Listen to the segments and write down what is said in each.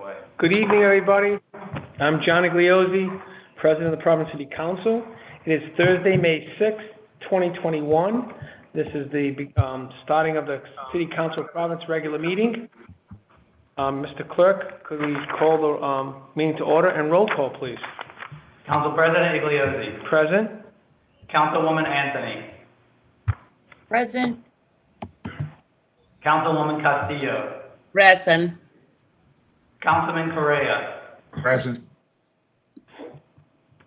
away. Good evening, everybody. I'm John Igliozzi, President of the Providence City Council. It is Thursday, May 6th, 2021. This is the starting of the City Council Province regular meeting. Mr. Clerk, could we call the meeting to order and roll call, please? Council President Igliozzi. Present. Councilwoman Anthony. Present. Councilwoman Castillo. Present. Councilman Correa. Present.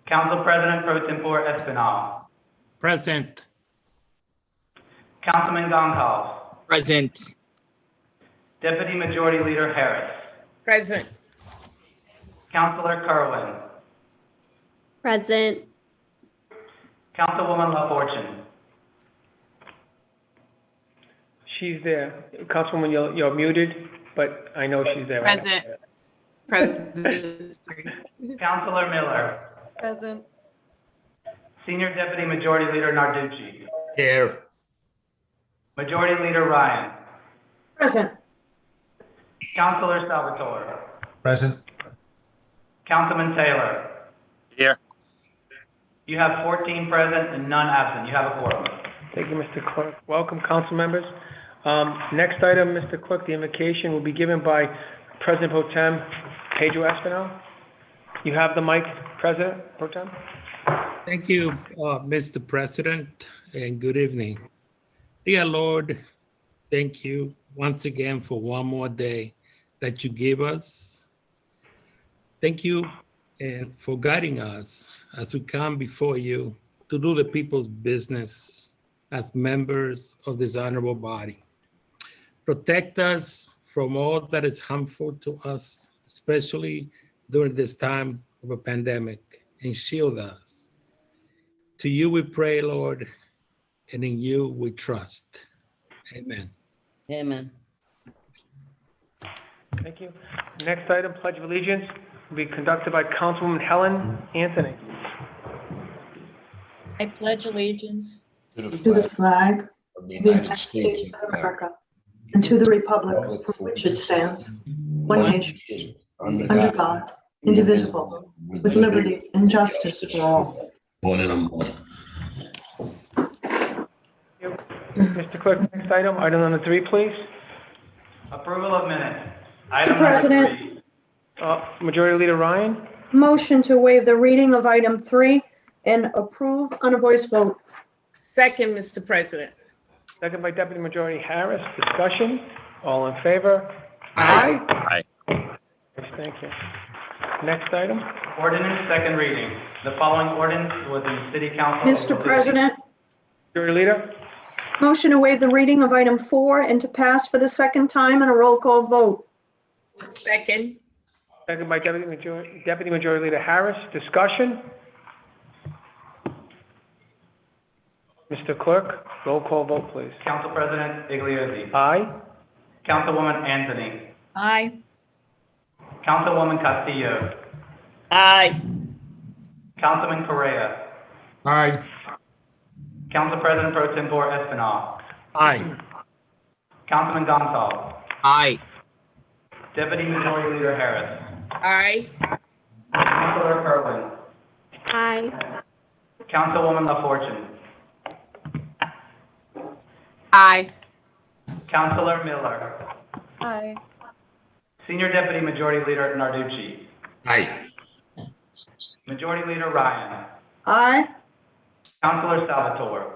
Council President Pro Tempore Espinal. Present. Councilman Goncalves. Present. Deputy Majority Leader Harris. Present. Councilor Kerwin. Present. Councilwoman LaFortune. She's there. Councilwoman, you're muted, but I know she's there. Present. Present. Councilor Miller. Present. Senior Deputy Majority Leader Narducci. Here. Majority Leader Ryan. Present. Councilor Salvatore. Present. Councilman Taylor. Here. You have 14 present and none absent. You have a quorum. Thank you, Mr. Clerk. Welcome, council members. Next item, Mr. Clerk, the invocation will be given by President Pro Tem Pedro Espinal. You have the mic, President Pro Tem. Thank you, Mr. President, and good evening. Dear Lord, thank you once again for one more day that you gave us. Thank you and for guiding us as we come before you to do the people's business as members of this honorable body. Protect us from all that is harmful to us, especially during this time of a pandemic, and shield us. To you we pray, Lord, and in you we trust. Amen. Amen. Thank you. Next item, Pledge of Allegiance, will be conducted by Councilwoman Helen Anthony. I pledge allegiance to the flag of the United States of America, and to the republic for which it stands, one nation, under God, indivisible, with liberty and justice for all. Mr. Clerk, next item, item number 3, please. Approval of minutes. Item Mr. President. number 3. Majority Leader Ryan. Motion to waive the reading of item 3 and approve on a voice vote. Second, Mr. President. Second by Deputy Majority Harris. Discussion. All in favor? Aye. Thank you. Next item. Ordinance, second reading. The following ordinance was in City Council. Mr. President, Majority Leader. motion to waive the reading of item 4 and to pass for the second time in a roll call vote. Second. Second by Deputy Majority Leader Harris. Discussion. Mr. Clerk, roll call vote, please. Council President Igliozzi. Aye. Councilwoman Anthony. aye. Councilwoman Castillo. Aye. Councilman Correa. Aye. Council President Pro Tempore Espinal. Aye. Councilman Goncalves. Aye. Deputy Majority Leader Harris. Aye. Councilor Kerwin. Aye. Councilwoman LaFortune. Aye. Councilor Miller. Aye. Senior Deputy Majority Leader Narducci. Aye. Majority Leader Ryan. Aye. Councilor Salvatore.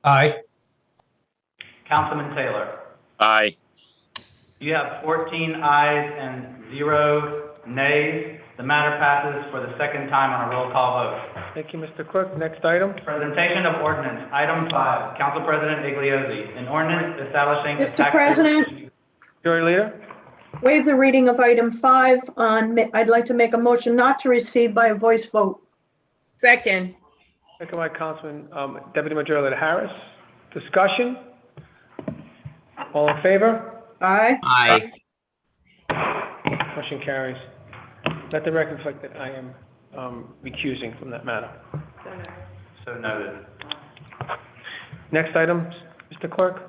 Aye. Councilman Taylor. Aye. You have 14 ayes and 0 nays. The matter passes for the second time on a roll call vote. Thank you, Mr. Clerk. Next item. Presentation of ordinance. Item 5. Council President Igliozzi. An ordinance establishing a Mr. tax. President. Majority Leader. Waive the reading of item 5 on, I'd like to make a motion not to receive by a voice vote. Second. Second by Councilman Deputy Majority Leader Harris. Discussion. All in favor? Aye. Aye. Motion carries. Let the record reflect that I am recusing from that matter. So noted. Next item, Mr. Clerk.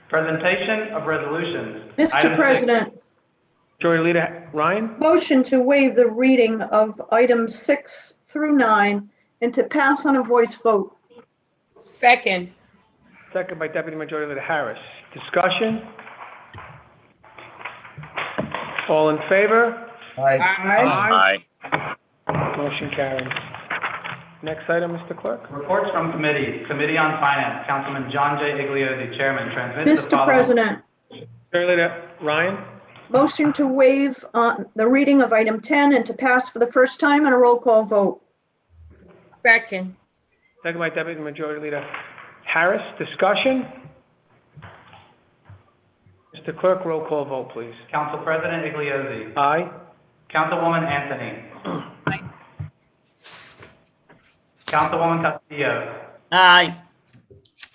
Presentation of resolutions. Mr. Item six. President, Majority Leader Ryan, motion to waive the reading of items 6 through 9 and to pass on a voice vote. Second. second by Deputy Majority Leader Harris. Discussion? All in favor? Aye. Motion carries. Next item, Mr. Clerk. Reports from committees. Committee on Finance, Councilman John J. Igliozzi, Chairman, transmits the Mr. following. President, Majority Leader Ryan, motion to waive the reading of item 10 and to pass for the first time on a roll call vote. Second. second by Deputy Majority Leader Harris. Discussion? Mr. Clerk, roll call vote, please. Council President Igliozzi. Aye. Councilwoman Anthony. Councilwoman Castillo. Aye.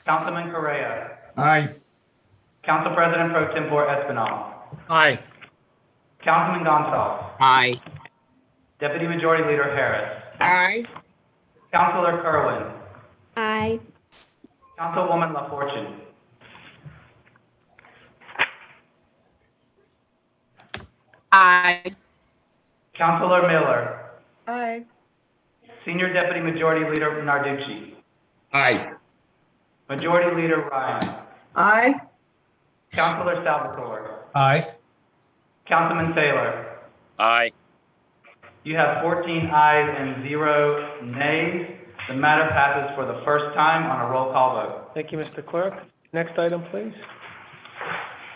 Councilman Correa. Aye. Council President Pro Tempore Espinal. Aye. Councilman Gonzalez. Aye. Deputy Majority Leader Harris. Aye. Councilor Kerwin. Aye. Councilwoman LaFortune. Aye. Councilor Miller. Aye. Senior Deputy Majority Leader Narducci. Aye. Majority Leader Ryan. Aye. Councilor Salvatore. Aye. Councilman Taylor. Aye. You have 14 ayes and 0 nays. The matter passes for the first time on a roll call vote. Thank you, Mr. Clerk. Next item, please.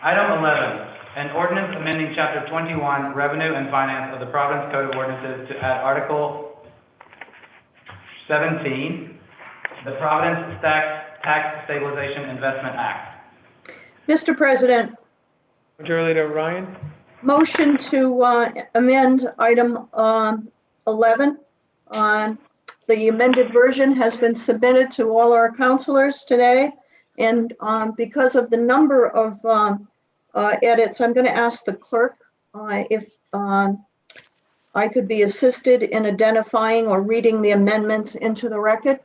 Item 11, an ordinance amending Chapter 21, Revenue and Finance of the Providence Code of Ordinances to add Article 17, the Providence Tax Stabilization Investment Act. Mr. President, Majority Leader Ryan, motion to amend item 11. The amended version has been submitted to all our counselors today. And because of the number of edits, I'm going to ask the clerk if I could be assisted in identifying or reading the amendments into the record.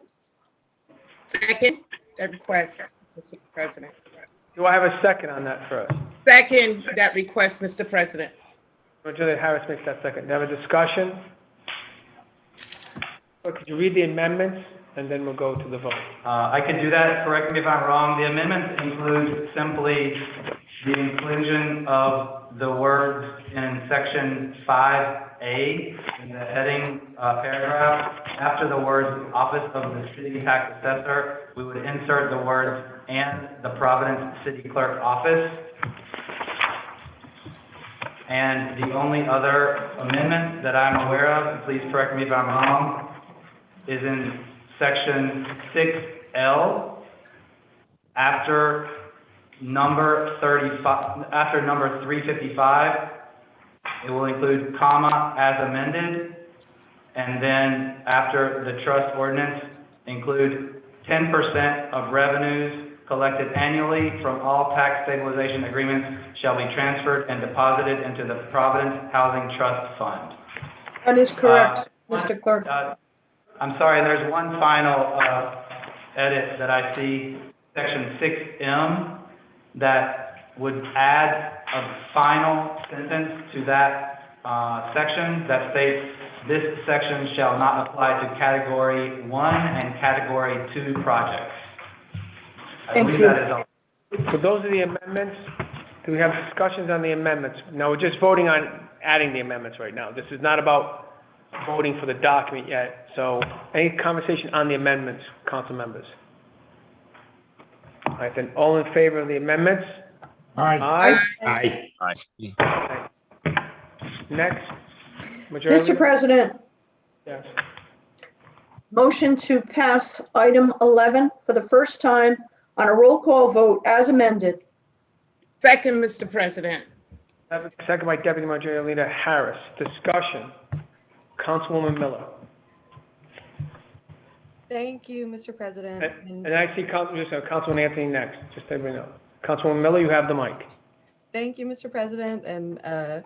Second. That request, Mr. President. do I have a second on that first? Second, that request, Mr. President. Majority Leader Harris makes that second. Do you have a discussion? Or could you read the amendments, and then we'll go to the vote? I could do that, correct me if I'm wrong. The amendments include simply the inclusion of the words in section 5A in the heading paragraph. After the words Office of the City Tax Assessor, we would insert the words and the Providence City Clerk Office. And the only other amendment that I'm aware of, and please correct me if I'm wrong, is in section 6L, after number 35, after number 355, it will include comma as amended, and then after the trust ordinance, include 10% of revenues collected annually from all tax stabilization agreements shall be transferred and deposited into the Providence Housing Trust Fund. That is correct, Mr. Clerk. I'm sorry, and there's one final edit that I see, section 6M, that would add a final sentence to that section that states, this section shall not apply to category 1 and category 2 projects. I Thank believe you. that is all. So those are the amendments. Do we have discussions on the amendments? No, we're just voting on adding the amendments right now. This is not about voting for the document yet. So any conversation on the amendments, council members? All right, then all in favor of the amendments? Aye. Aye. Aye. Next. Majority Mr. Leader? President, Yes. motion to pass item 11 for the first time on a roll call vote as amended. Second, Mr. President. Second by Deputy Majority Leader Harris. Discussion. Councilwoman Miller. Thank you, Mr. President. And I see Councilwoman Anthony next, just so everybody knows. Councilwoman Miller, you have the mic. Thank you, Mr. President, and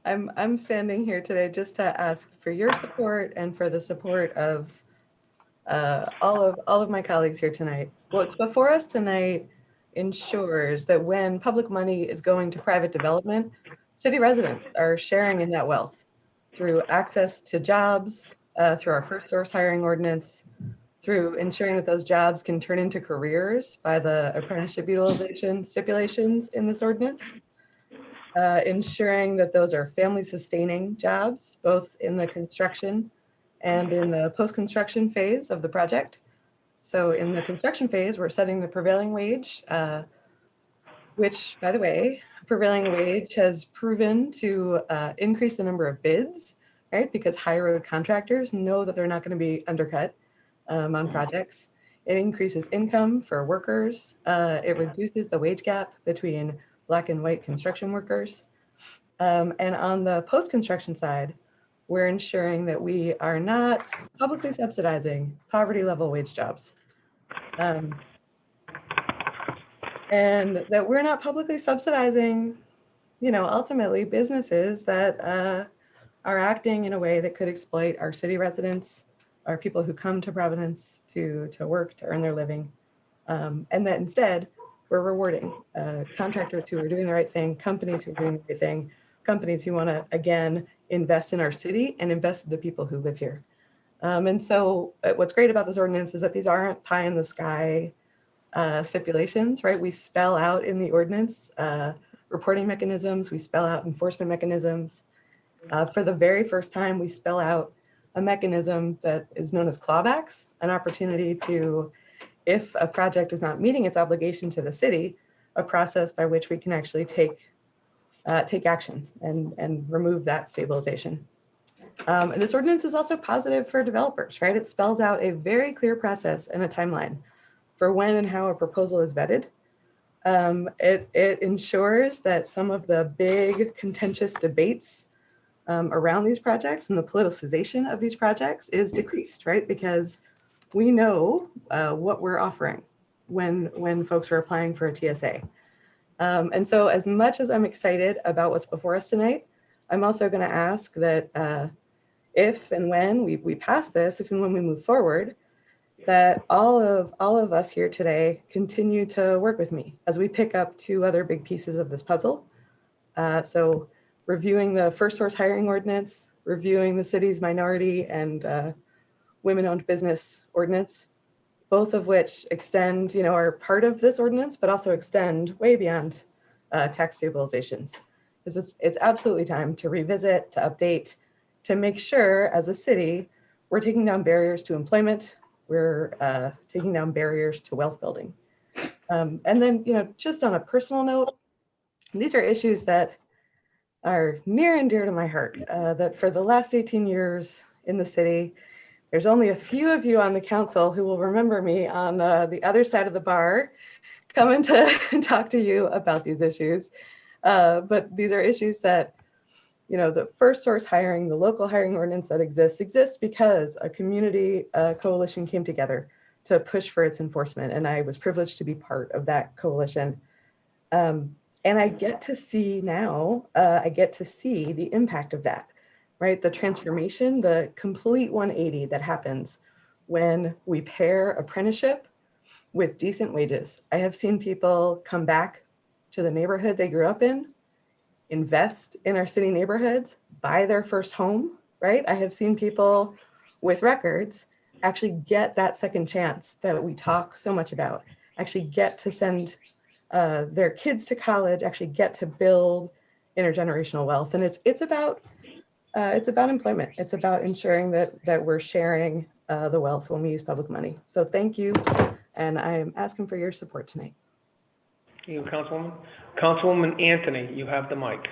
I'm standing here today just to ask for your support and for the support of all of my colleagues here tonight. What's before us tonight ensures that when public money is going to private development, city residents are sharing in that wealth through access to jobs, through our first source hiring ordinance, through ensuring that those jobs can turn into careers by the apprenticeship utilization stipulations in this ordinance, ensuring that those are family sustaining jobs, both in the construction and in the post-construction phase of the project. So in the construction phase, we're setting the prevailing wage, which, by the way, prevailing wage has proven to increase the number of bids, right? Because high road contractors know that they're not going to be undercut on projects. It increases income for workers. It reduces the wage gap between Black and white construction workers. And on the post-construction side, we're ensuring that we are not publicly subsidizing poverty level wage jobs. And that we're not publicly subsidizing, ultimately businesses that are acting in a way that could exploit our city residents, our people who come to Providence to work, to earn their living. And that instead, we're rewarding contractors who are doing the right thing, companies who are doing the right thing, companies who want to, again, invest in our city and invest in the people who live here. And so what's great about this ordinance is that these aren't pie in the sky stipulations, right? We spell out in the ordinance reporting mechanisms, we spell out enforcement mechanisms. For the very first time, we spell out a mechanism that is known as clawbacks, an opportunity to, if a project is not meeting its obligation to the city, a process by which we can actually take action and remove that stabilization. And this ordinance is also positive for developers, right? It spells out a very clear process and a timeline for when and how a proposal is vetted. It ensures that some of the big contentious debates around these projects and the politicization of these projects is decreased, right? Because we know what we're offering when folks are applying for a TSA. And so as much as I'm excited about what's before us tonight, I'm also going to ask that if and when we pass this, if and when we move forward, that all of us here today continue to work with me as we pick up two other big pieces of this puzzle. So reviewing the first source hiring ordinance, reviewing the city's minority and women-owned business ordinance, both of which extend, are part of this ordinance, but also extend way beyond tax stabilizations. Because it's absolutely time to revisit, to update, to make sure as a city, we're taking down barriers to employment, we're taking down barriers to wealth building. And then, just on a personal note, these are issues that are near and dear to my heart, that for the last 18 years in the city, there's only a few of you on the council who will remember me on the other side of the bar coming to talk to you about these issues. But these are issues that, the first source hiring, the local hiring ordinance that exists because a community coalition came together to push for its enforcement. And I was privileged to be part of that coalition. And I get to see now, the impact of that, right? The transformation, the complete 180 that happens when we pair apprenticeship with decent wages. I have seen people come back to the neighborhood they grew up in, invest in our city neighborhoods, buy their first home, right? I have seen people with records actually get that second chance that we talk so much about, actually get to send their kids to college, actually get to build intergenerational wealth. And it's about employment. It's about ensuring that we're sharing the wealth when we use public money. So thank you. And I'm asking for your support tonight. Thank you, Councilwoman. Councilwoman Anthony, you have the mic.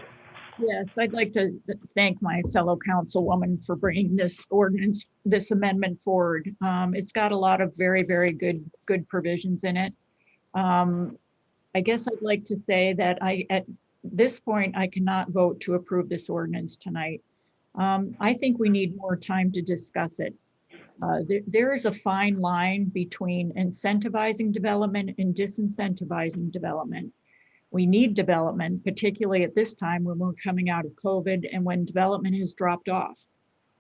Yes, I'd like to thank my fellow councilwoman for bringing this ordinance, this amendment forward. It's got a lot of very, very good provisions in it. I guess I'd like to say that at this point, I cannot vote to approve this ordinance tonight. I think we need more time to discuss it. There is a fine line between incentivizing development and disincentivizing development. We need development, particularly at this time when we're coming out of COVID and when development has dropped off.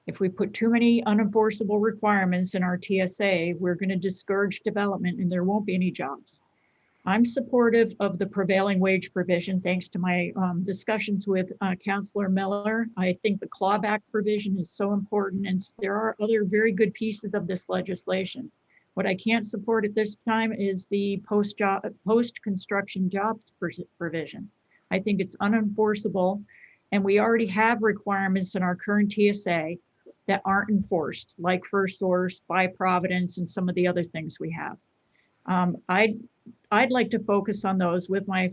If we put too many unenforceable requirements in our TSA, we're going to discourage development and there won't be any jobs. I'm supportive of the prevailing wage provision, thanks to my discussions with Councilor Miller. I think the clawback provision is so important, and there are other very good pieces of this legislation. What I can't support at this time is the post-construction jobs provision. I think it's unenforceable, and we already have requirements in our current TSA that aren't enforced, like First Source, by Providence, and some of the other things we have. I'd like to focus on those with my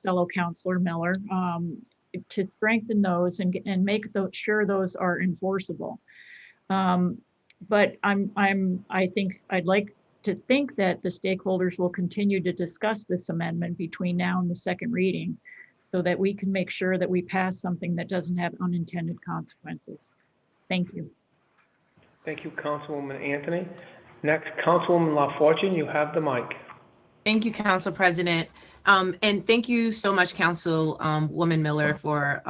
fellow Councilor Miller to strengthen those and make sure those are enforceable. But I'd like to think that the stakeholders will continue to discuss this amendment between now and the second reading, so that we can make sure that we pass something that doesn't have unintended consequences. Thank you. Thank you, Councilwoman Anthony. Next, Councilwoman LaFortune, you have the mic. Thank you, Council President. And thank you so much, Councilwoman Miller, for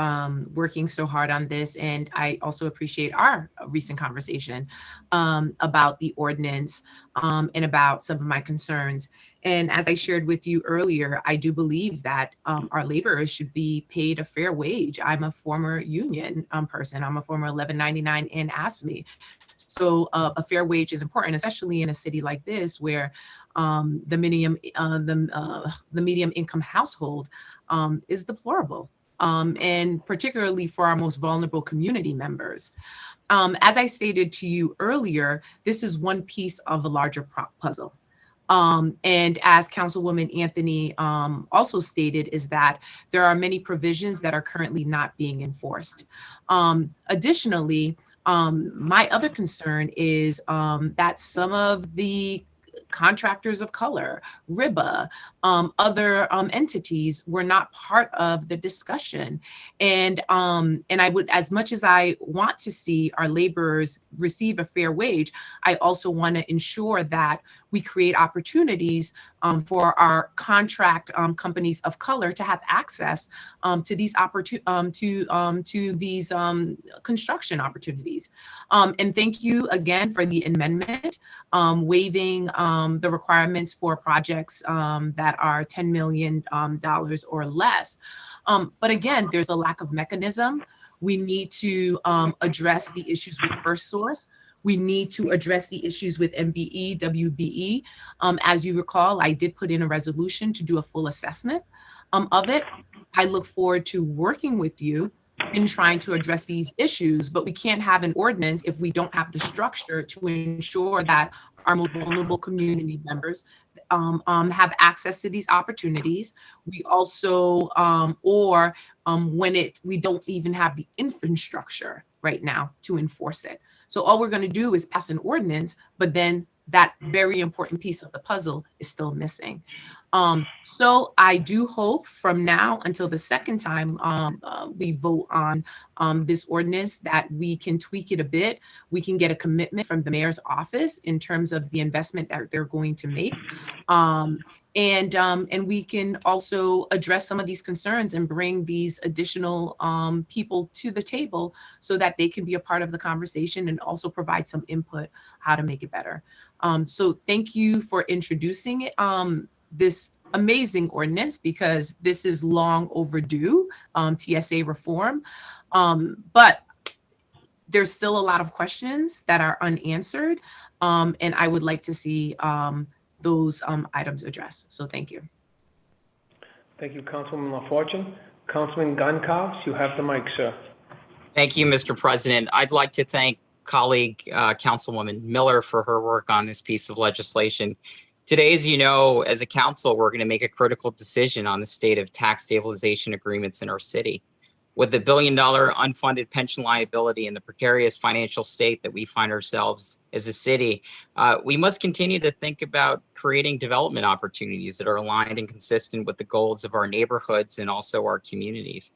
working so hard on this. And I also appreciate our recent conversation about the ordinance and about some of my concerns. And as I shared with you earlier, I do believe that our laborers should be paid a fair wage. I'm a former union person. I'm a former 1199 in ASME. So a fair wage is important, especially in a city like this, where the medium income household is deplorable, and particularly for our most vulnerable community members. As I stated to you earlier, this is one piece of a larger puzzle. And as Councilwoman Anthony also stated, is that there are many provisions that are currently not being enforced. Additionally, my other concern is that some of the contractors of color, RIBA, other entities were not part of the discussion. And I would, as much as I want to see our laborers receive a fair wage, I also want to ensure that we create opportunities for our contract companies of color to have access to these these construction opportunities. And thank you again for the amendment, waiving the requirements for projects that are $10 million or less. But again, there's a lack of mechanism. We need to address the issues with First Source. We need to address the issues with MBE, WBE. As you recall, I did put in a resolution to do a full assessment of it. I look forward to working with you in trying to address these issues, but we can't have an ordinance if we don't have the structure to ensure that our most vulnerable community members have access to these opportunities. We also, we don't even have the infrastructure right now to enforce it. So all we're going to do is pass an ordinance, but then that very important piece of the puzzle is still missing. So I do hope from now until the second time we vote on this ordinance that we can tweak it a bit. We can get a commitment from the mayor's office in terms of the investment that they're going to make. And we can also address some of these concerns and bring these additional people to the table so that they can be a part of the conversation and also provide some input how to make it better. So thank you for introducing it, this amazing ordinance, because this is long overdue, TSA reform. But there's still a lot of questions that are unanswered, and I would like to see those items addressed. So thank you. Thank you, Councilwoman LaFortune. Councilman Goncalves, you have the mic, sir. Thank you, Mr. President. I'd like to thank colleague Councilwoman Miller for her work on this piece of legislation. Today, as you know, as a council, we're going to make a critical decision on the state of tax stabilization agreements in our city. With the $1 billion unfunded pension liability and the precarious financial state that we find ourselves as a city, we must continue to think about creating development opportunities that are aligned and consistent with the goals of our neighborhoods and also our communities.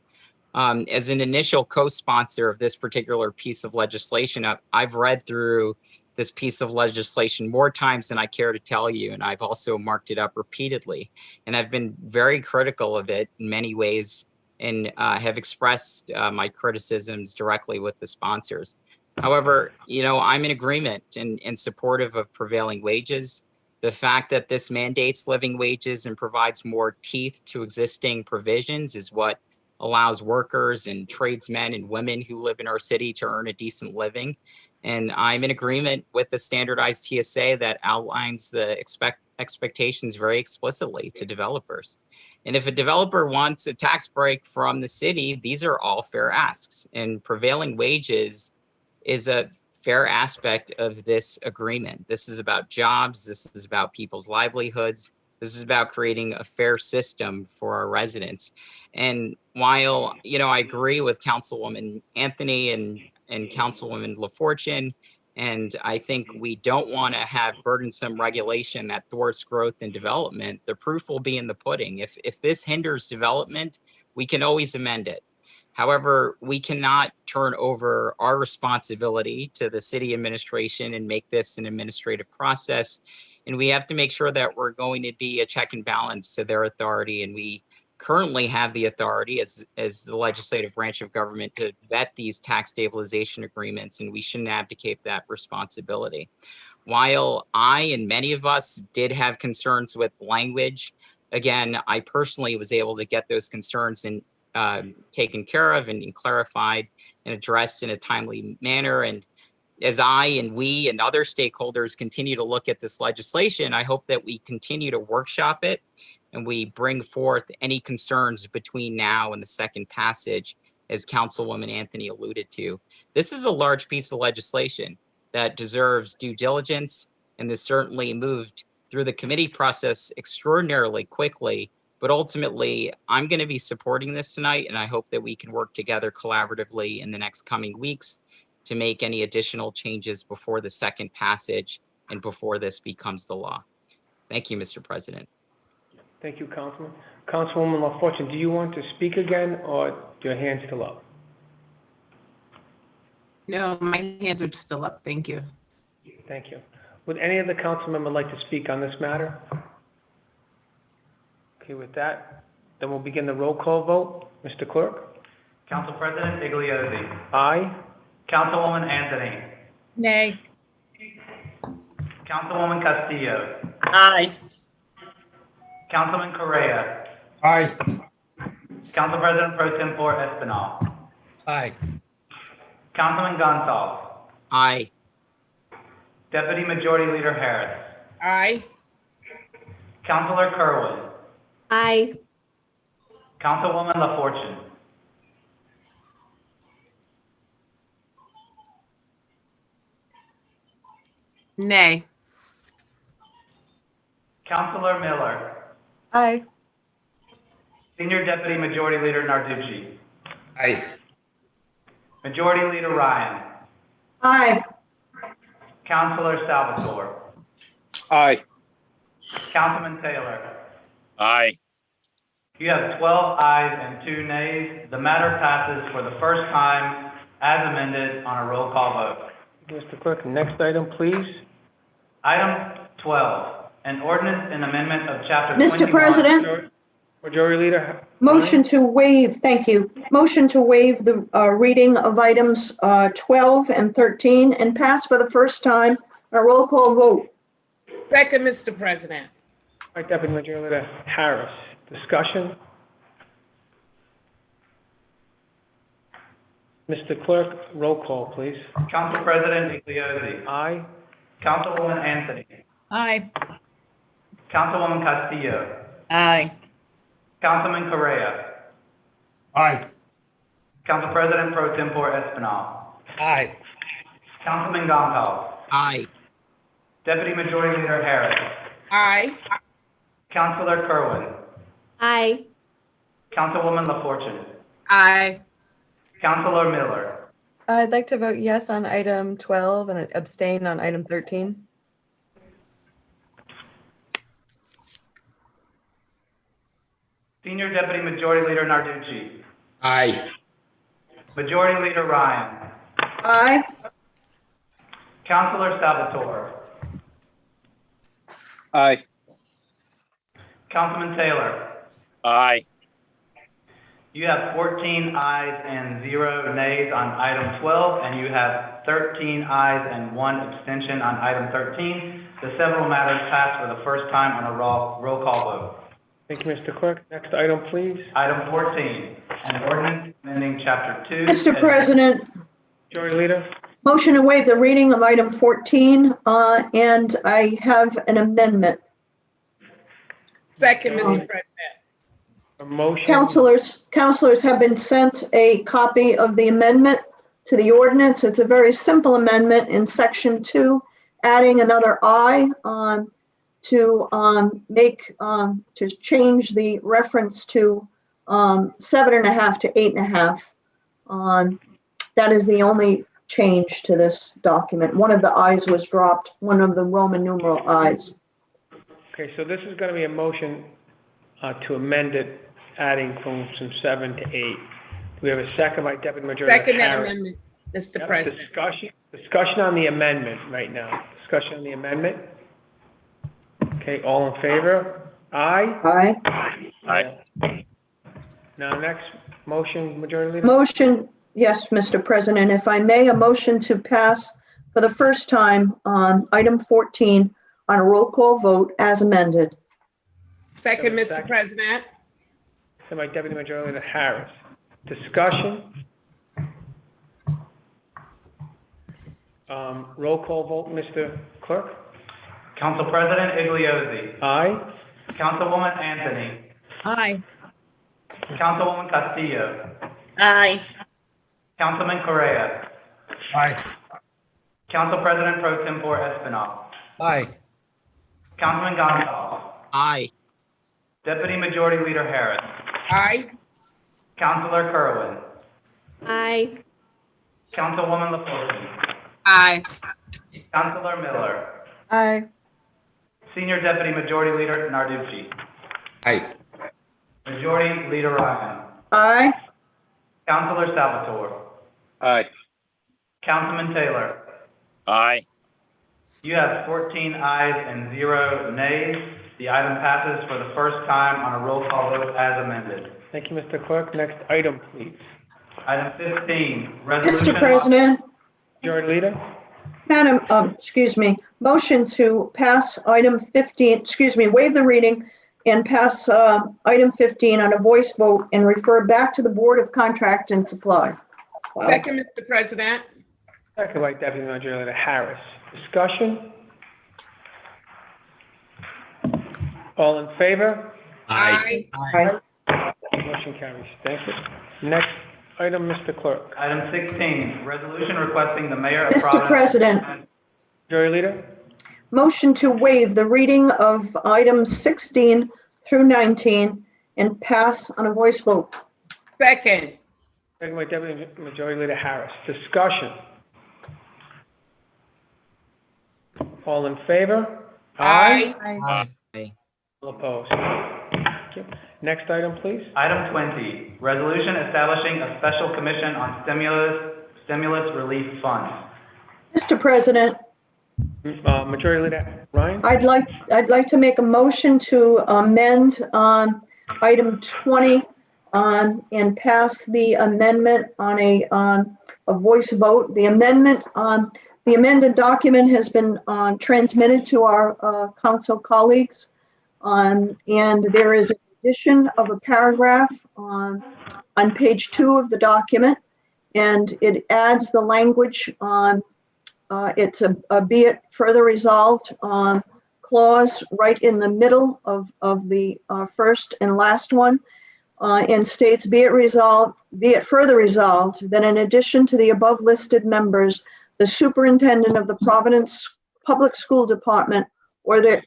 As an initial co-sponsor of this particular piece of legislation, I've read through this piece of legislation more times than I care to tell you, and I've also marked it up repeatedly. And I've been very critical of it in many ways, and have expressed my criticisms directly with the sponsors. However, you know, I'm in agreement and supportive of prevailing wages, The fact that this mandates living wages and provides more teeth to existing provisions is what allows workers and tradesmen and women who live in our city to earn a decent living. And I'm in agreement with the standardized TSA that outlines the expectations very explicitly to developers. And if a developer wants a tax break from the city, these are all fair asks. And prevailing wages is a fair aspect of this agreement. This is about jobs. This is about people's livelihoods. This is about creating a fair system for our residents. And while, I agree with Councilwoman Anthony and Councilwoman LaFortune, and I think we don't want to have burdensome regulation that thwarts growth and development, the proof will be in the pudding. If this hinders development, we can always amend it. However, we cannot turn over our responsibility to the city administration and make this an administrative process. And we have to make sure that we're going to be a check and balance to their authority. And we currently have the authority as the legislative branch of government to vet these tax stabilization agreements, and we shouldn't abdicate that responsibility. While I and many of us did have concerns with language, again, I personally was able to get those concerns and taken care of and clarified and addressed in a timely manner. And as I and we and other stakeholders continue to look at this legislation, I hope that we continue to workshop it and we bring forth any concerns between now and the second passage, as Councilwoman Anthony alluded to. This is a large piece of legislation that deserves due diligence, and this certainly moved through the committee process extraordinarily quickly. But ultimately, I'm going to be supporting this tonight, and I hope that we can work together collaboratively in the next coming weeks to make any additional changes before the second passage and before this becomes the law. Thank you, Mr. President. Thank you, Councilman. Councilwoman LaFortune, do you want to speak again, or your hand's still up? No, my hands are still up. Thank you. Thank you. Would any other council member like to speak on this matter? Okay, with that, then we'll begin the roll call vote. Mr. Clerk? Council President Igliozzi. Aye. Councilwoman Anthony. Nay. Councilwoman Castillo. Aye. Councilman Correa. Aye. Council President Pro Tempore Espinal. Aye. Councilman Gonsalves. Aye. Deputy Majority Leader Harris. Aye. Councilor Kerwin. Aye. Councilwoman LaFortune. Nay. Councilor Miller. Aye. Senior Deputy Majority Leader Narducci. Aye. Majority Leader Ryan. Aye. Councilor Salvatore. Aye. Councilman Taylor. Aye. You have 12 ayes and 2 nays. The matter passes for the first time as amended on a roll call vote. Mr. Clerk, next item, please. Item 12, an ordinance and amendment of chapter 21. Mr. President, Majority Leader. motion to waive, thank you. Motion to waive the reading of items 12 and 13 and pass for the first time. A roll call vote. Second, Mr. President. All right, Deputy Majority Leader Harris. Discussion? Mr. Clerk, roll call, please. Council President Igliozzi. Aye. Councilwoman Anthony. Aye. Councilwoman Castillo. Aye. Councilman Correa. Aye. Council President Pro Tempore Espinal. Aye. Councilman Gonsalves. Aye. Deputy Majority Leader Harris. Aye. Councilor Kerwin. Aye. Councilwoman LaFortune. Aye. Councilor Miller. I'd like to vote yes on item 12 and abstain on item 13. Senior Deputy Majority Leader Narducci. Aye. Majority Leader Ryan. Aye. Councilor Salvatore. Aye. Councilman Taylor. Aye. You have 14 ayes and 0 nays on item 12, and you have 13 ayes and 1 abstention on item 13. the several matters passed for the first time on a roll call vote. Thank you, Mr. Clerk. Next item, please. Item 14, an ordinance amending Chapter 2. Mr. President, Majority Leader, motion to waive the reading of item 14, and I have an amendment. Second, Mr. President. a motion. Counselors have been sent a copy of the amendment to the ordinance. It's a very simple amendment in section 2, adding another I to change the reference to 7.5 to 8.5. That is the only change to this document. One of the I's was dropped, one of the Roman numeral I's. Okay, so this is going to be a motion to amend it, adding from 7 to 8. We have a second by Deputy Majority Leader Second that Harris. amendment, Mr. Yep, President. Discussion on the amendment right now. Discussion on the amendment. Okay, all in favor? Aye? Aye. Aye. Now, next motion, Majority Leader? Motion, yes, Mr. President, if I may, a motion to pass for the first time on item 14 on a roll call vote as amended. Second, Mr. Second. President. Second by Deputy Majority Leader Harris. Discussion? Roll call vote, Mr. Clerk? Council President Igliozzi. Aye? Councilwoman Anthony. Aye. Councilwoman Castillo. Aye. Councilman Correa. Aye. Council President Pro Tempore Espinal. Aye. Councilman Gonzalez. Aye. Deputy Majority Leader Harris. Aye. Councilor Kerwin. Aye. Councilwoman LaFortune. Aye. Councilor Miller. Aye. Senior Deputy Majority Leader Narducci. Aye. Majority Leader Ryan. Aye. Councilor Salvatore. Aye. Councilman Taylor. Aye. You have 14 ayes and 0 nays. The item passes for the first time on a roll call vote as amended. Thank you, Mr. Clerk. Next item, please. Item 15, resolution. Mr. President, Majority Leader? motion to pass item 15, waive the reading and pass item 15 on a voice vote and refer back to the Board of Contract and Supply. Wow. Second, Mr. President. Second by Deputy Majority Leader Harris. Discussion? All in favor? Aye. Aye. Motion carries. Thank you. Next item, Mr. Clerk. Item 16, resolution requesting the mayor of Mr. Providence. President. Majority Leader? Motion to waive the reading of items 16 through 19 and pass on a voice vote. Second. Second by Deputy Majority Leader Harris. Discussion? All in favor? Aye. Aye. All opposed? Thank you. Next item, please. Item 20, resolution establishing a special commission on stimulus relief funds. Mr. President, Majority Leader Ryan? I'd like to make a motion to amend item 20 and pass the amendment on a voice vote. The amended document has been transmitted to our council colleagues, and there is an addition of a paragraph on page 2 of the document, and it adds the language on it's a be it further resolved clause right in the middle of the first and last one, and states, be it further resolved that in addition to the above listed members, the superintendent of the Providence Public School Department or their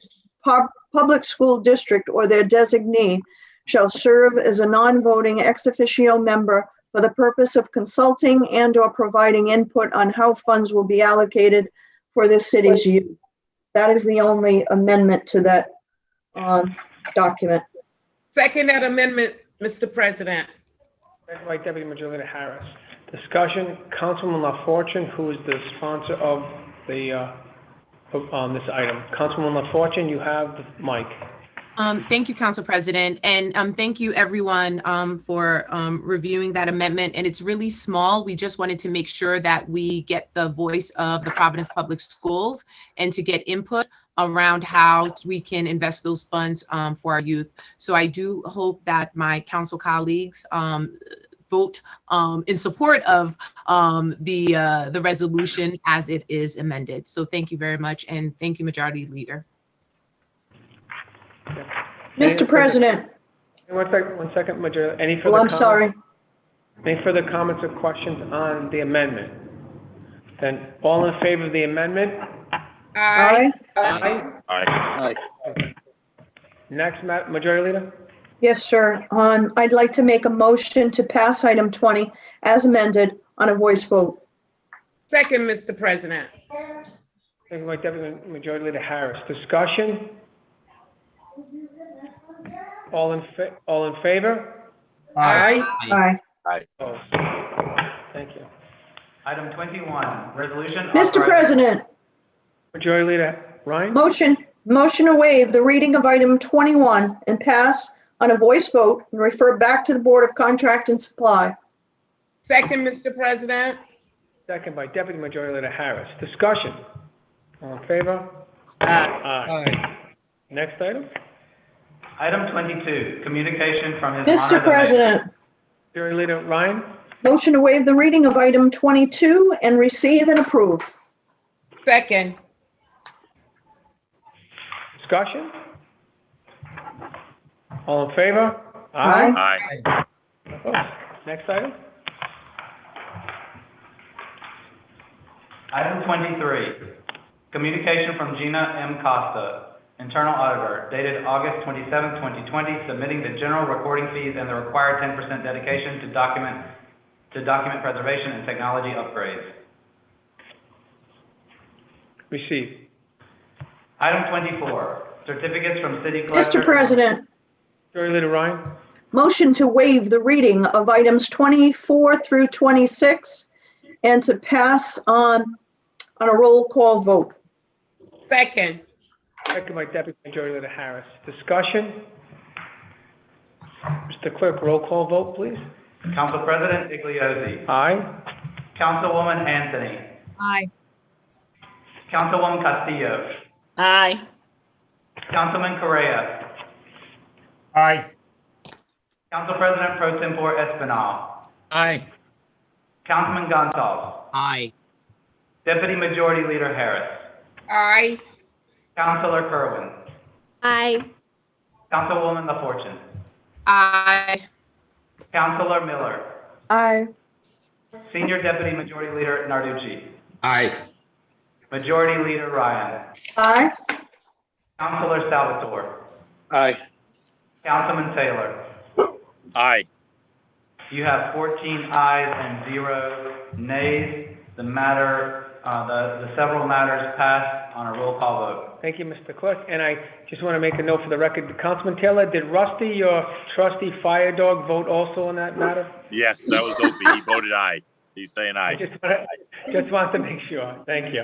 public school district or their designee shall serve as a non-voting ex officio member for the purpose of consulting and or providing input on how funds will be allocated for the city's use. That is the only amendment to that document. Second that amendment, Mr. President. Second by Deputy Majority Leader Harris. Discussion, Councilman LaFortune, who is the sponsor of the, this item. Councilman LaFortune, you have the mic. Thank you, Council President, and thank you everyone for reviewing that amendment. And it's really small. We just wanted to make sure that we get the voice of the Providence Public Schools and to get input around how we can invest those funds for our youth. So I do hope that my council colleagues vote in support of the resolution as it is amended. So thank you very much, and thank you, Majority Leader. Mr. President, One second, Majority. Any oh, further I'm comments? sorry. Any further comments or questions on the amendment? Then all in favor of the amendment? Aye. Aye. Aye. Next, Majority Leader? Yes, sir. I'd like to make a motion to pass item 20 as amended on a voice vote. Second, Mr. President. Second by Deputy Majority Leader Harris. Discussion? All in favor? Aye. Aye. Opposed? Thank you. Item 21, resolution. Mr. authorizing- President, Majority Leader Ryan? motion to waive the reading of item 21 and pass on a voice vote and refer back to the Board of Contract and Supply. Second, Mr. President. Second by Deputy Majority Leader Harris. Discussion? All in favor? Aye. Next item? Item 22, communication from His Honor Mr. the Mayor. President, Majority Leader Ryan? motion to waive the reading of item 22 and receive and approve. Second. Discussion? All in favor? Aye. Aye. Opposed? Next item? Item 23, communication from Gina M. Costa, Internal Auditor, dated August 27, 2020, submitting the general recording fees and the required 10% dedication to document preservation and technology upgrades. Receive. Item 24, certificates from City Collector. Mr. President, Majority Leader Ryan? motion to waive the reading of items 24 through 26 and to pass on a roll call vote. Second. Second by Deputy Majority Leader Harris. Discussion? Mr. Clerk, roll call vote, please. Council President Igliozzi. Aye. Councilwoman Anthony. Aye. Councilwoman Castillo. Aye. Councilman Correa. Aye. Council President Pro Tempore Espinal. Aye. Councilman Gonzalez. Aye. Deputy Majority Leader Harris. Aye. Councilor Kerwin. Aye. Councilwoman LaFortune. Aye. Councilor Miller. Aye. Senior Deputy Majority Leader Narducci. Aye. Majority Leader Ryan. Aye. Councilor Salvatore. Aye. Councilman Taylor. Aye. You have 14 ayes and 0 nays. The matter, the several matters passed on a roll call vote. Thank you, Mr. Clerk. And I just want to make a note for the record. Councilman Taylor, did Rusty, your trusty fire dog, vote also on that matter? Yes, that was Opie. He voted aye. He's saying I aye. just want to make sure. Thank you.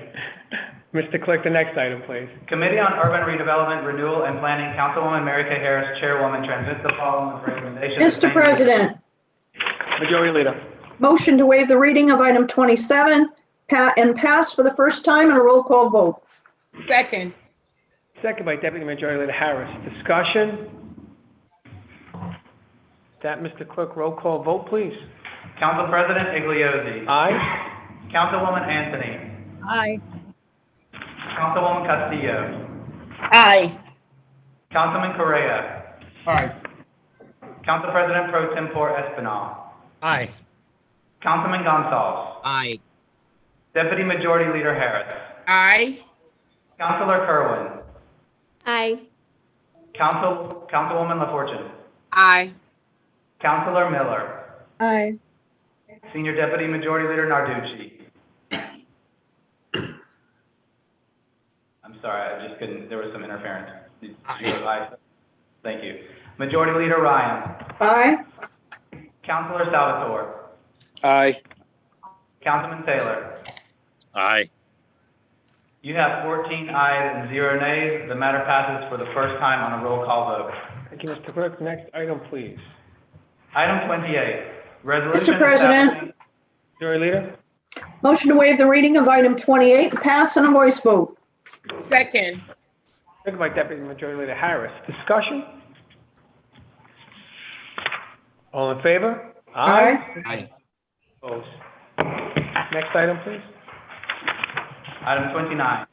Mr. Clerk, the next item, please. Committee on Urban Redevelopment, Renewal, and Planning, Councilwoman Mary Kay Harris, Chairwoman, transmits the following with recommendations. Mr. President, Majority Leader. motion to waive the reading of item 27 and pass for the first time in a roll call vote. Second. Second by Deputy Majority Leader Harris. Discussion? That, Mr. Clerk, roll call vote, please. Council President Igliozzi. Aye. Councilwoman Anthony. Aye. Councilwoman Castillo. Aye. Councilman Correa. Aye. Council President Pro Tempore Espinal. Aye. Councilman Gonzalez. Aye. Deputy Majority Leader Harris. Aye. Councilor Kerwin. Aye. Councilwoman LaFortune. Aye. Councilor Miller. Aye. Senior Deputy Majority Leader Narducci. I'm sorry, I just couldn't, there was some interference. Aye. Thank you. Majority Leader Ryan. Aye. Councilor Salvatore. Aye. Councilman Taylor. Aye. You have 14 ayes and 0 nays. The matter passes for the first time on a roll call vote. Thank you, Mr. Clerk. Next item, please. Item 28, resolution. Mr. President. establishing- Majority Leader. Motion to waive the reading of item 28 and pass on a voice vote. Second. Second by Deputy Majority Leader Harris. Discussion? All in favor? Aye. Opposed? Next item, please. Item 29.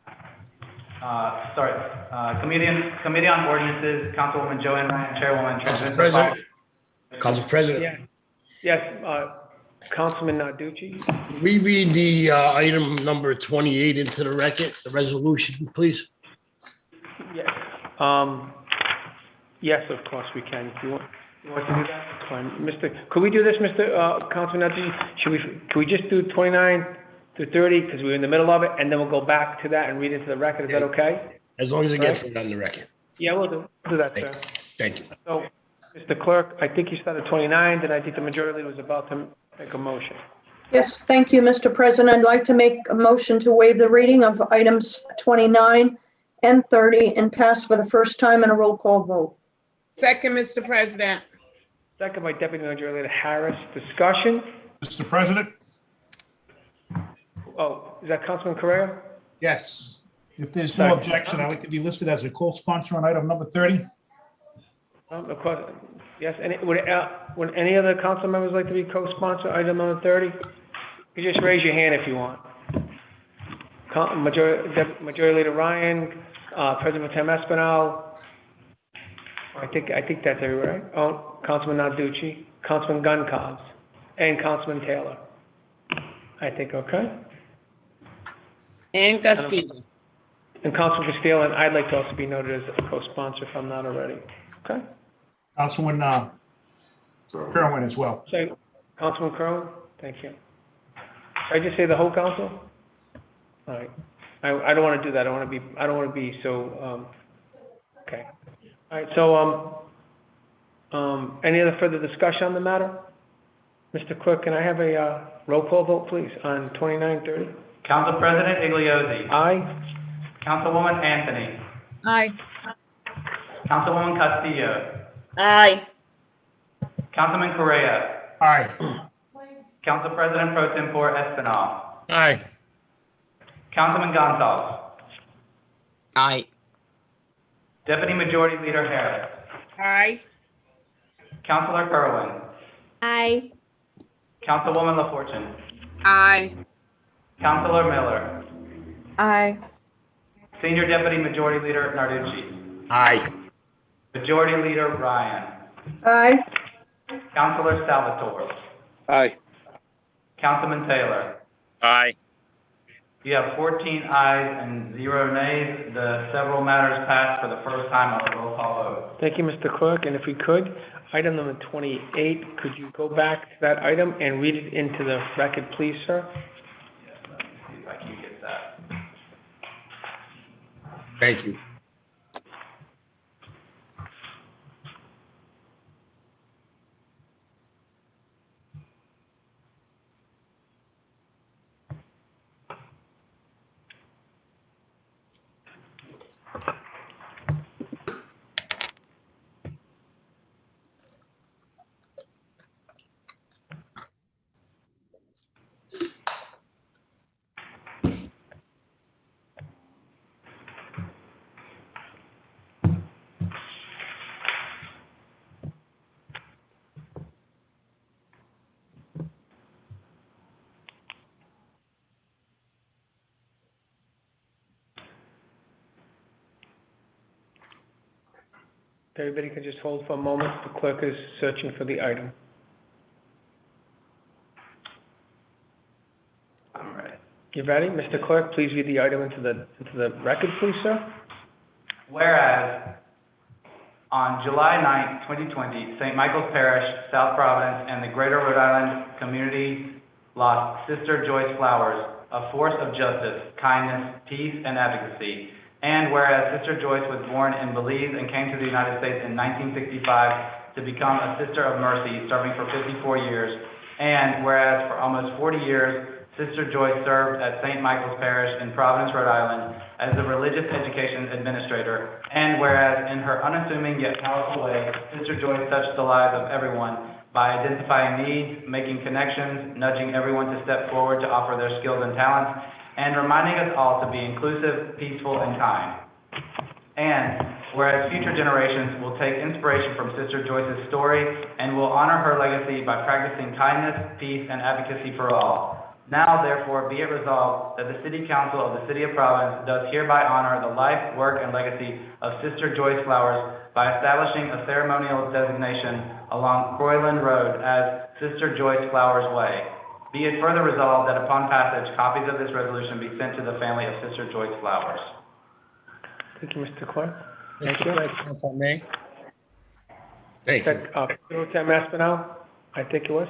Committee on Ordinances, Councilwoman Joanne Ryan, Chairwoman. Council transmits the President. following- Council President, Yeah. Yes, Councilman Narducci. we read the item number 28 into the record, the resolution, please. Yes. Yes, of course we can. If you want to do that? That's fine. Could we do this, Councilman Narducci? Could we just do 29 to 30, because we're in the middle of it, and then we'll go back to that and read into the record? Is that okay? As long as it gets read on the record. Yeah, we'll do that, sir. Thank you. So, Mr. Clerk, I think you started 29, then I think the majority leader was about to make a motion. Yes, thank you, Mr. President. I'd like to make a motion to waive the reading of items 29 and 30 and pass for the first time in a roll call vote. Second, Mr. President. Second by Deputy Majority Leader Harris. Discussion? Mr. President? Oh, is that Councilman Correa? Yes. If there's no objection, I'd like to be listed as a co-sponsor on item number 30. Of course, yes. Would any other council members like to be co-sponsor item number 30? You just raise your hand if you want. Majority Leader Ryan, President Pro Tem Espinal. I think that's everywhere, right? Oh, Councilman Narducci, Councilman Guncalves, and Councilman Taylor. I think, okay? And Castillo. And Councilman Castillo, and I'd like to also be noted as a co-sponsor if I'm not already. Okay? Councilman Kerwin as well. So, Councilman Kerwin, thank you. Should I just say the whole council? All right. I don't want to do that. I don't want to be so, okay. All right, so, any other further discussion on the matter? Mr. Clerk, can I have a roll call vote, please, on 2930? Council President Igliozzi. Aye. Councilwoman Anthony. Aye. Councilwoman Castillo. Aye. Councilman Correa. Aye. Council President Pro Tempore Espinal. Aye. Councilman Gonzalez. Aye. Deputy Majority Leader Harris. Aye. Councilor Kerwin. Aye. Councilwoman LaFortune. Aye. Councilor Miller. Aye. Senior Deputy Majority Leader Narducci. Aye. Majority Leader Ryan. Aye. Councilor Salvatore. Aye. Councilman Taylor. Aye. You have 14 ayes and 0 nays. The several matters passed for the first time on a roll call vote. Thank you, Mr. Clerk, and if we could, item number 28, could you go back to that item and read it into the record, please, sir? Yes, let me see if I can get that. Thank you. If everybody could just hold for a moment, the clerk is searching for the item. I'm ready. You ready? Mr. Clerk, please read the item into the record, please, sir. Whereas on July 9, 2020, St. Michael's Parish, South Providence, and the Greater Rhode Island community lost Sister Joyce Flowers, a force of justice, kindness, peace, and advocacy. And whereas Sister Joyce was born in Belize and came to the United States in 1965 to become a Sister of Mercy, serving for 54 years. And whereas for almost 40 years, Sister Joyce served at St. Michael's Parish in Providence, Rhode Island as the religious education administrator. And whereas in her unassuming yet powerful way, Sister Joyce touched the lives of everyone by identifying needs, making connections, nudging everyone to step forward to offer their skills and talents, and reminding us all to be inclusive, peaceful, and kind. And whereas future generations will take inspiration from Sister Joyce's story and will honor her legacy by practicing kindness, peace, and advocacy for all. Now, therefore, be it resolved that the City Council of the City of Providence does hereby honor the life, work, and legacy of Sister Joyce Flowers by establishing a ceremonial designation along Croyland Road as Sister Joyce Flowers Way. Be it further resolved that upon passage, copies of this resolution be sent to the family of Sister Joyce Flowers. Thank you, Mr. Clerk. Thank Mr. you. President, if I may. Thank you. Pro Tem Aspinall, I think it was.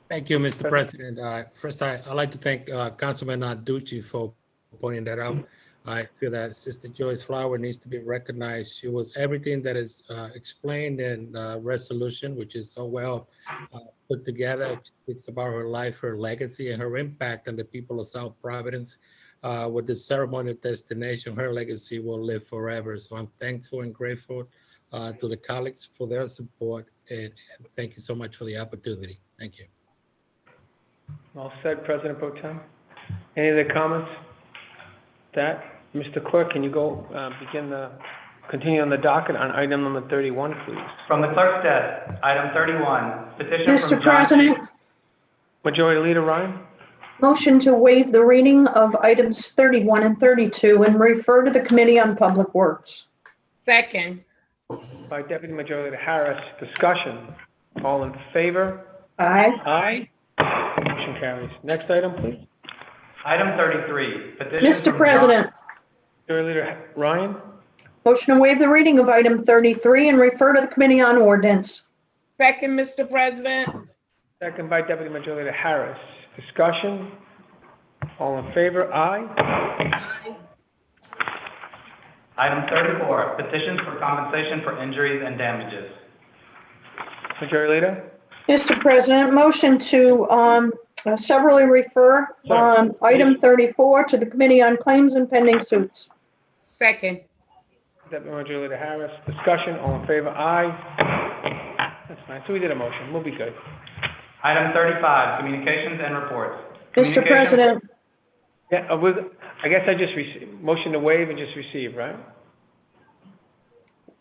Thank you, Mr. President. First, I'd like to thank Councilman Ducci for pointing that out. I feel that Sister Joyce Flower needs to be recognized. She was everything that is explained in resolution, which is so well put together. It speaks about her life, her legacy, and her impact on the people of South Providence. With the ceremonial destination, her legacy will live forever. So I'm thankful and grateful to the colleagues for their support, and thank you so much for the opportunity. Thank you. All said, President Pro Tem. Any other comments? That, Mr. Clerk, can you go continue on the docket on item number 31, please? From the clerk's desk, item 31, petition Mr. from John. President, Majority Leader Ryan? motion to waive the reading of items 31 and 32 and refer to the Committee on Public Works. Second. By Deputy Majority Leader Harris. Discussion. All in favor? Aye. Aye. Motion carries. Next item, please. Item 33, petition Mr. from President, Majority Leader Ryan? motion to waive the reading of item 33 and refer to the Committee on Ordinance. Second, Mr. President. Second by Deputy Majority Leader Harris. Discussion. All in favor? Aye. Item 34, petitions for compensation for injuries and damages. Majority Leader? Mr. President, motion to severally refer item 34 to the Committee on Claims and Pending Suits. Second. Deputy Majority Leader Harris. Discussion. All in favor? Aye. That's fine. So we did a motion. We'll be good. Item 35, communications and reports. Mr. President, Yeah, I guess I just motion to waive and just receive, right?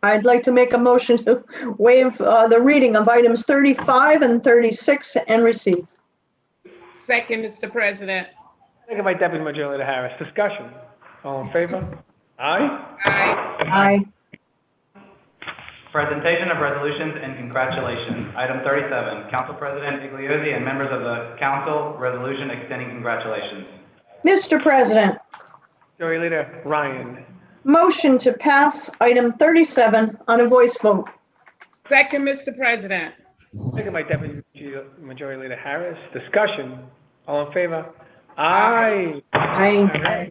I'd like to make a motion to waive the reading of items 35 and 36 and receive. Second, Mr. President. Second by Deputy Majority Leader Harris. Discussion. All in favor? Aye. Aye. Presentation of resolutions and congratulations. Item 37, Council President Igliozzi and members of the council, resolution extending congratulations. Mr. President, Majority Leader Ryan. motion to pass item 37 on a voice vote. Second, Mr. President. Second by Deputy Majority Leader Harris. Discussion. All in favor? Aye. Aye.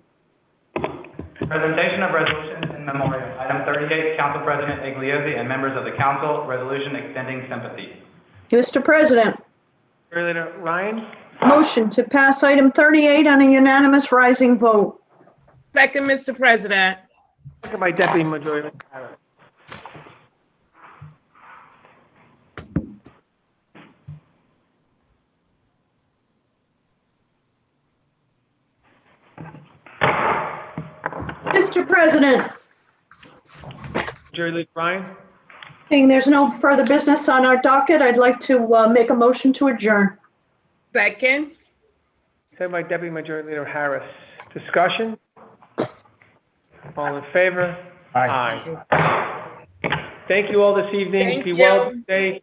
Presentation of resolutions in memoriam. Item 38, Council President Igliozzi and members of the council, resolution extending sympathy. Mr. President, Majority Leader Ryan. motion to pass item 38 on a unanimous rising vote. Second, Mr. President. Second by Deputy Majority Leader Harris. Mr. President, Majority Leader Ryan. seeing there's no further business on our docket, I'd like to make a motion to adjourn. Second. Second by Deputy Majority Leader Harris. Discussion. All in favor? Aye. Thank you all this evening. Thank Be you. well, stay